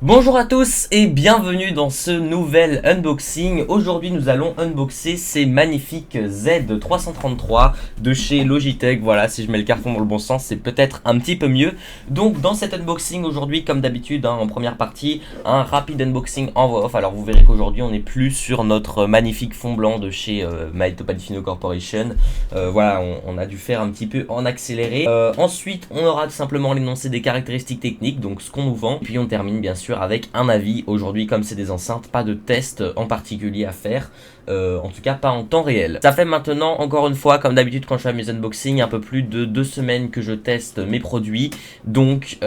Bonjour à tous et bienvenue dans ce nouvel unboxing. Aujourd'hui nous allons unboxer ces magnifiques Z333 de chez Logitech. Voilà, si je mets le carton dans le bon sens, c'est peut-être un petit peu mieux. Donc dans cet unboxing aujourd'hui, comme d'habitude en première partie, un rapide unboxing en voix off. Alors vous verrez qu'aujourd'hui on n'est plus sur notre magnifique fond blanc de chez Maito Palifino Corporation. Voilà, on a dû faire un petit peu en accéléré. Ensuite on aura tout simplement l'énoncé des caractéristiques techniques, donc ce qu'on nous vend. Puis on termine bien sûr avec un avis. Aujourd'hui, comme c'est des enceintes, pas de test en particulier à faire, en tout cas pas en temps réel. Ça fait maintenant, encore une fois, comme d'habitude quand je fais mes unboxings, un peu plus de 2 semaines que je teste mes produits. Donc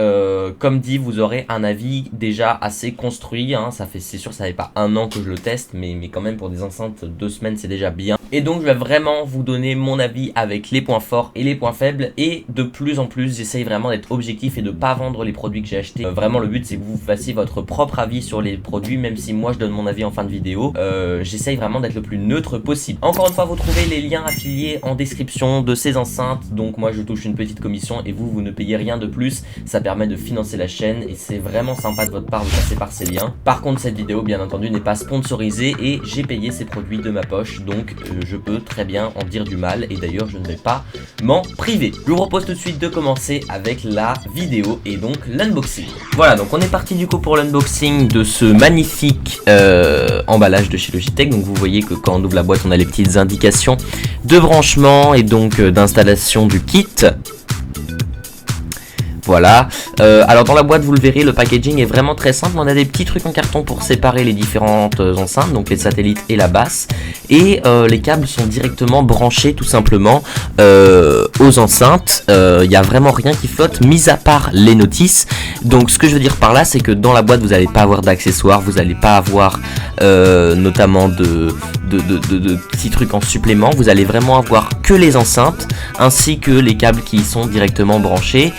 comme dit, vous aurez un avis déjà assez construit, hein. C'est sûr, ça fait pas un an que je le teste, mais quand même pour des enceintes 2 semaines c'est déjà bien. Et donc je vais vraiment vous donner mon avis avec les points forts et les points faibles, et de plus en plus j'essaye vraiment d'être objectif et de pas vendre les produits que j'ai achetés. Vraiment le but c'est que vous fassiez votre propre avis sur les produits, même si moi je donne mon avis en fin de vidéo. J'essaye vraiment d'être le plus neutre possible. Encore une fois, vous trouvez les liens affiliés en description de ces enceintes. Donc moi je touche une petite commission et vous ne payez rien de plus. Ça permet de financer la chaîne et c'est vraiment sympa de votre part de passer par ces liens. Par contre cette vidéo bien entendu n'est pas sponsorisée et j'ai payé ces produits de ma poche, donc je peux très bien en dire du mal, et d'ailleurs je ne vais pas m'en priver. Je vous propose tout de suite de commencer avec la vidéo et donc l'unboxing. Voilà, donc on est parti du coup pour l'unboxing de ce magnifique emballage de chez Logitech. Donc vous voyez que quand on ouvre la boîte on a les petites indications de branchement et donc d'installation du kit. Voilà, alors dans la boîte vous le verrez, le packaging est vraiment très simple. On a des petits trucs en carton pour séparer les différentes enceintes, donc les satellites et la basse, et les câbles sont directement branchés tout simplement aux enceintes. Il n'y a vraiment rien qui flotte mis à part les notices. Donc ce que je veux dire par là, c'est que dans la boîte vous n'allez pas avoir d'accessoires, vous n'allez pas avoir notamment de petits trucs en supplément. Vous allez vraiment avoir que les enceintes ainsi que les câbles qui y sont directement branchés,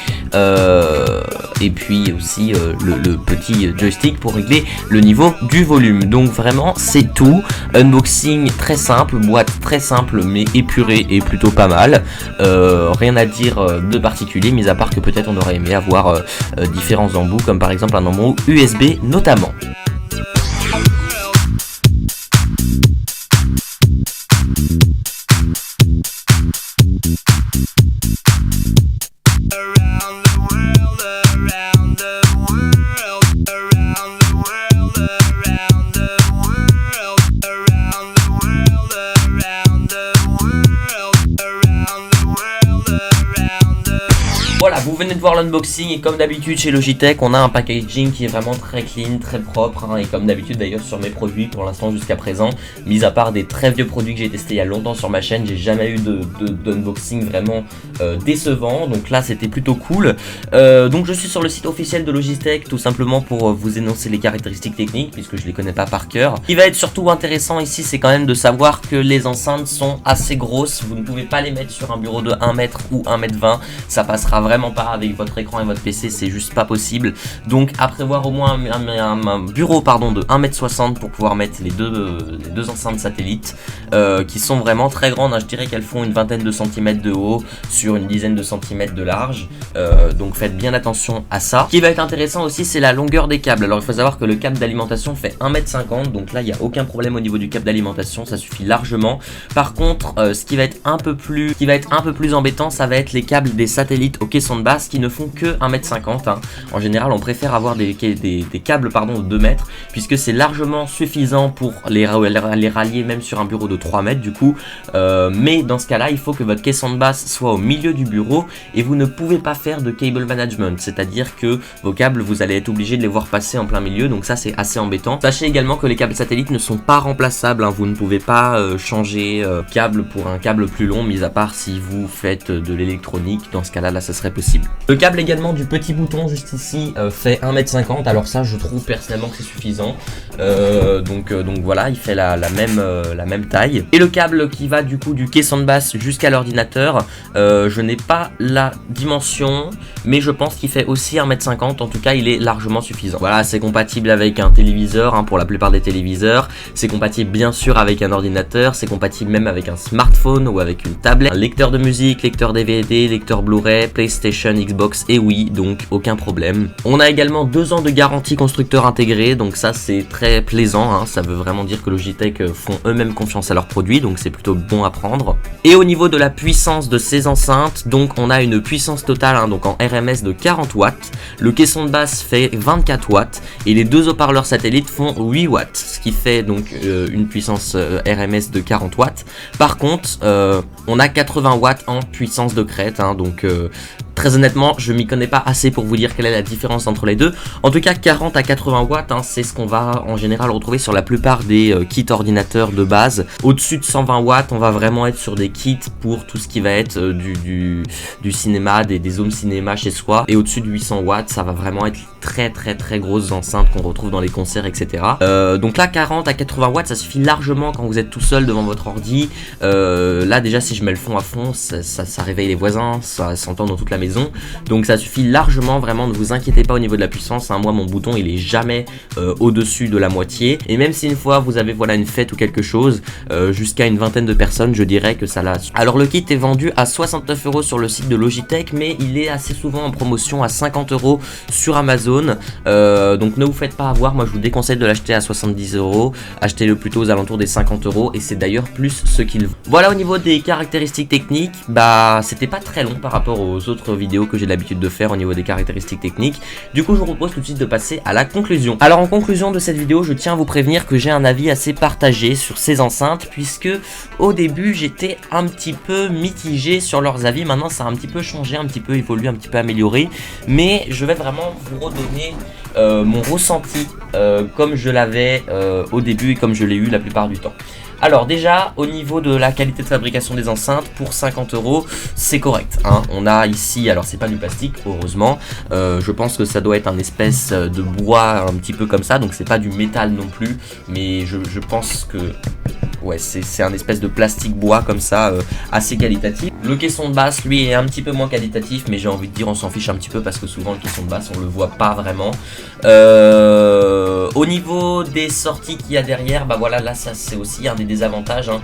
et puis aussi le petit joystick pour régler le niveau du volume. Donc vraiment c'est tout. Unboxing très simple, boîte très simple mais épurée et plutôt pas mal. Rien à dire de particulier, mis à part que peut-être on aurait aimé avoir différents embouts, comme par exemple un embout USB notamment. Voilà, vous venez de voir l'unboxing et comme d'habitude chez Logitech, on a un packaging qui est vraiment très clean, très propre, hein, et comme d'habitude d'ailleurs sur mes produits pour l'instant jusqu'à présent, mis à part des très vieux produits que j'ai testés il y a longtemps sur ma chaîne, j'ai jamais eu d'unboxing vraiment décevant, donc là c'était plutôt cool. Donc je suis sur le site officiel de Logitech tout simplement pour vous énoncer les caractéristiques techniques puisque je les connais pas par cœur. Ce qui va être surtout intéressant ici, c'est quand même de savoir que les enceintes sont assez grosses, vous ne pouvez pas les mettre sur un bureau de 1 mètre ou 1 mètre 20, ça passera vraiment pas avec votre écran et votre PC, c'est juste pas possible. Donc à prévoir au moins un bureau de 1m60 pour pouvoir mettre les deux enceintes satellites qui sont vraiment très grandes, hein. Je dirais qu'elles font une vingtaine de centimètres de haut sur une dizaine de centimètres de large, donc faites bien attention à ça. Ce qui va être intéressant aussi, c'est la longueur des câbles. Alors il faut savoir que le câble d'alimentation fait 1m50, donc là il n'y a aucun problème au niveau du câble d'alimentation, ça suffit largement. Par contre ce qui va être un peu plus embêtant, ça va être les câbles des satellites au caisson de basse qui ne font que 1m50, hein. En général on préfère avoir des câbles de 2 mètres puisque c'est largement suffisant pour les rallier même sur un bureau de 3 mètres du coup, mais dans ce cas là il faut que votre caisson de basse soit au milieu du bureau et vous ne pouvez pas faire de cable management, c'est à dire que vos câbles vous allez être obligé de les voir passer en plein milieu, donc ça c'est assez embêtant. Sachez également que les câbles satellites ne sont pas remplaçables, hein. Vous ne pouvez pas changer câble pour un câble plus long, mis à part si vous faites de l'électronique, dans ce cas là ça serait possible. Le câble également du petit bouton juste ici fait 1m50, alors ça je trouve personnellement que c'est suffisant, donc voilà, il fait la même taille. Et le câble qui va du coup du caisson de basse jusqu'à l'ordinateur, je n'ai pas la dimension, mais je pense qu'il fait aussi 1m50, en tout cas il est largement suffisant. Voilà, c'est compatible avec un téléviseur, hein, pour la plupart des téléviseurs, c'est compatible bien sûr avec un ordinateur, c'est compatible même avec un smartphone ou avec une tablette, un lecteur de musique, lecteur DVD, lecteur Blu-ray, PlayStation, Xbox, box, et oui, donc aucun problème. On a également 2 ans de garantie constructeur intégré, donc ça c'est très plaisant, hein. Ça veut vraiment dire que Logitech font eux-mêmes confiance à leurs produits, donc c'est plutôt bon à prendre. Et au niveau de la puissance de ces enceintes, donc on a une puissance totale, hein, donc en RMS de 40 watts, le caisson de basse fait 24 watts, et les 2 haut-parleurs satellites font 8 watts, ce qui fait donc une puissance RMS de 40 watts. Par contre, on a 80 watts en puissance de crête, hein, donc très honnêtement, je m'y connais pas assez pour vous dire quelle est la différence entre les deux. En tout cas, 40 à 80 watts, hein, c'est ce qu'on va en général retrouver sur la plupart des kits ordinateurs de base. Au-dessus de 120 watts, on va vraiment être sur des kits pour tout ce qui va être du cinéma, des home cinéma chez soi. Et au-dessus de 800 watts, ça va vraiment être très grosses enceintes qu'on retrouve dans les concerts, etc. Donc là, 40 à 80 watts, ça suffit largement quand vous êtes tout seul devant votre ordi. Là déjà, si je mets le fond à fond, ça réveille les voisins, ça s'entend dans toute la maison. Donc ça suffit largement, vraiment, ne vous inquiétez pas au niveau de la puissance, hein. Moi mon bouton il est jamais au-dessus de la moitié, et même si une fois vous avez voilà une fête ou quelque chose, jusqu'à une vingtaine de personnes, je dirais que ça l'a. Alors le kit est vendu à 69 € sur le site de Logitech, mais il est assez souvent en promotion à 50 € sur Amazon, donc ne vous faites pas avoir, moi je vous déconseille de l'acheter à 70 €, achetez-le plutôt aux alentours des 50 €, et c'est d'ailleurs plus ce qu'il vaut. Voilà, au niveau des caractéristiques techniques, bah c'était pas très long par rapport aux autres vidéos que j'ai l'habitude de faire au niveau des caractéristiques techniques. Du coup je vous propose tout de suite de passer à la conclusion. Alors en conclusion de cette vidéo, je tiens à vous prévenir que j'ai un avis assez partagé sur ces enceintes, puisque au début j'étais un petit peu mitigé sur leurs avis. Maintenant ça a un petit peu changé, un petit peu évolué, un petit peu amélioré, mais je vais vraiment vous redonner mon ressenti comme je l'avais au début et comme je l'ai eu la plupart du temps. Alors déjà, au niveau de la qualité de fabrication des enceintes, pour 50 €, c'est correct, hein. On a ici, alors c'est pas du plastique, heureusement, je pense que ça doit être un espèce de bois un petit peu comme ça, donc c'est pas du métal non plus, mais je pense que... ouais, c'est un espèce de plastique bois comme ça, assez qualitatif. Le caisson de basse, lui, est un petit peu moins qualitatif, mais j'ai envie de dire on s'en fiche un petit peu parce que souvent le caisson de basse, on le voit pas vraiment. Au niveau des sorties qu'il y a derrière, bah voilà, là ça c'est aussi un des désavantages, hein.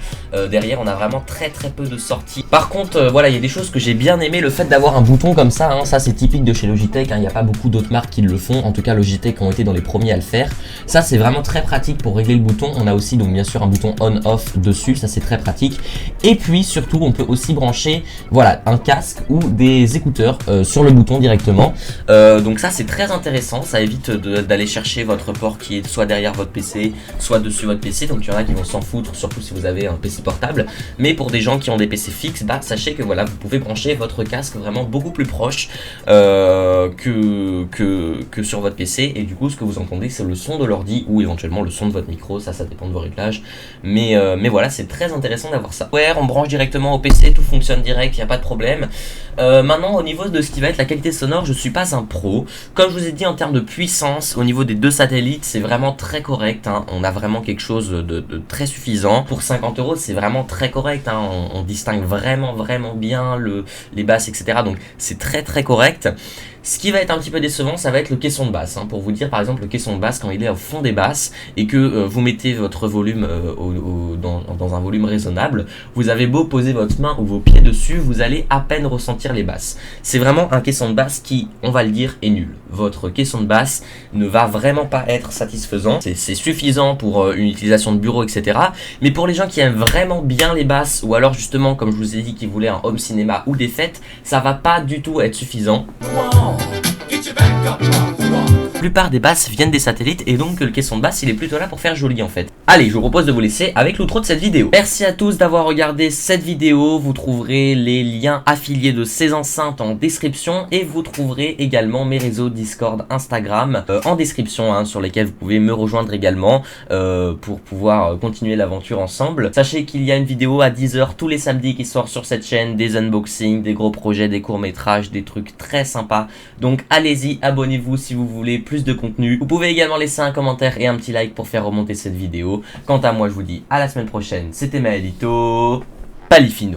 Derrière on a vraiment très peu de sorties. Par contre, voilà, il y a des choses que j'ai bien aimé, le fait d'avoir un bouton comme ça, hein, ça c'est typique de chez Logitech, hein. Il n'y a pas beaucoup d'autres marques qui le font, en tout cas Logitech ont été dans les premiers à le faire. Ça c'est vraiment très pratique pour régler le bouton. On a aussi donc bien sûr un bouton on-off dessus, ça c'est très pratique. Et puis surtout on peut aussi brancher voilà un casque ou des écouteurs sur le bouton directement. Donc ça c'est très intéressant, ça évite d'aller chercher votre port qui est soit derrière votre PC, soit dessus votre PC. Donc il y en a qui vont s'en foutre, surtout si vous avez un PC portable. Mais pour des gens qui ont des PC fixes, bah sachez que voilà, vous pouvez brancher votre casque vraiment beaucoup plus proche que sur votre PC. Et du coup ce que vous entendez c'est le son de l'ordi ou éventuellement le son de votre micro, ça dépend de vos réglages. Mais voilà, c'est très intéressant d'avoir ça. Ouais, on branche directement au PC, tout fonctionne direct, il n'y a pas de problème. Maintenant au niveau de ce qui va être la qualité sonore, je suis pas un pro. Comme je vous ai dit, en termes de puissance, au niveau des 2 satellites, c'est vraiment très correct, hein. On a vraiment quelque chose de très suffisant. Pour 50 €, c'est vraiment très correct, hein. On distingue vraiment bien les basses, etc. Donc c'est très correct. Ce qui va être un petit peu décevant, ça va être le caisson de basse, hein. Pour vous dire, par exemple, le caisson de basse, quand il est au fond des basses et que vous mettez votre volume dans un volume raisonnable, vous avez beau poser votre main ou vos pieds dessus, vous allez à peine ressentir les basses. C'est vraiment un caisson de basse qui, on va le dire, est nul. Votre caisson de basse ne va vraiment pas être satisfaisant. C'est suffisant pour une utilisation de bureau, etc. Mais pour les gens qui aiment vraiment bien les basses, ou alors justement, comme je vous ai dit, qui voulaient un home cinéma ou des fêtes, ça va pas du tout être suffisant. La plupart des basses viennent des satellites et donc le caisson de basse il est plutôt là pour faire joli en fait. Allez, je vous propose de vous laisser avec l'outro de cette vidéo. Merci à tous d'avoir regardé cette vidéo. Vous trouverez les liens affiliés de ces enceintes en description et vous trouverez également mes réseaux Discord, Instagram en description, hein, sur lesquels vous pouvez me rejoindre également pour pouvoir continuer l'aventure ensemble. Sachez qu'il y a une vidéo à 10 h tous les samedis qui sort sur cette chaîne, des unboxings, des gros projets, des courts-métrages, des trucs très sympas. Donc allez-y, abonnez-vous si vous voulez plus de contenu. Vous pouvez également laisser un commentaire et un petit like pour faire remonter cette vidéo. Quant à moi, je vous dis à la semaine prochaine. C'était Maelito Palifino.